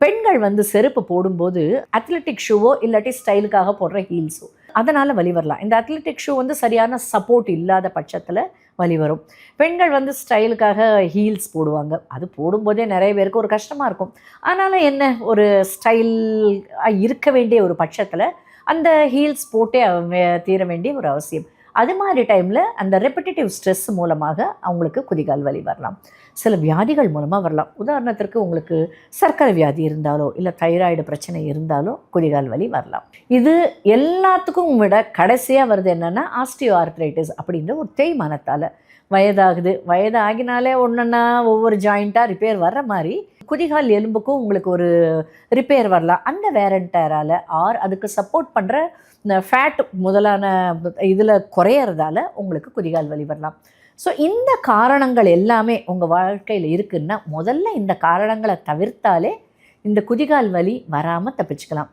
பெண்கள் வந்து செருப்பு போடும்போது அத்லெட்டிக் ஷூவோ இல்லாட்டி ஸ்டைலுக்காக போடுற ஹீல்ஸோ அதனால் வலி வரலாம். இந்த அத்லெட்டிக் ஷூ வந்து சரியான சப்போர்ட் இல்லாத பட்சத்தில் வலி வரும். பெண்கள் வந்து ஸ்டைலுக்காக ஹீல்ஸ் போடுவாங்க. அது போடும்போதே நிறைய பேருக்கு ஒரு கஷ்டமாக இருக்கும். ஆனாலும் என்ன, ஒரு ஸ்டைல் இருக்க வேண்டிய ஒரு பட்சத்தில் அந்த ஹீல்ஸ் போட்டே தீர வேண்டிய ஒரு அவசியம். அது மாதிரி டைமில் அந்த ரெப்பிட்டேட்டிவ் ஸ்ட்ரெஸ் மூலமாக அவங்களுக்கு குதிகால் வலி வரலாம். சில வியாதிகள் மூலமாக வரலாம். உதாரணத்திற்கு உங்களுக்கு சர்க்கரை வியாதி இருந்தாலோ இல்லை தைராய்டு பிரச்சனை இருந்தாலோ குதிகால் வலி வரலாம். இது எல்லாத்துக்கும் விட கடைசியாக வருது என்னென்னா ஆஸ்டியோ ஆர்த்ரைட்டிஸ் அப்படின்ற ஒரு தேய்மானத்தால். வயதாகுது, வயதாகினாலே ஒன்றுன்னா ஒவ்வொரு ஜாயிண்ட்டாக ரிப்பேர் வர்ற மாதிரி குதிகால் எலும்புக்கும் உங்களுக்கு ஒரு ரிப்பேர் வரலாம். அந்த வேரண்டரால் அதுக்கு சப்போர்ட் பண்ணுற இந்த ஃபேட் முதலான இதில் குறையிறதால உங்களுக்கு குதிகால் வலி வரலாம். ஸோ இந்த காரணங்கள் எல்லாமே உங்கள் வாழ்க்கையில் இருக்குன்னா முதல்ல இந்த காரணங்களை தவிர்த்தாலே இந்த குதிகால் வலி வராமல் தப்பிச்சுக்கலாம்.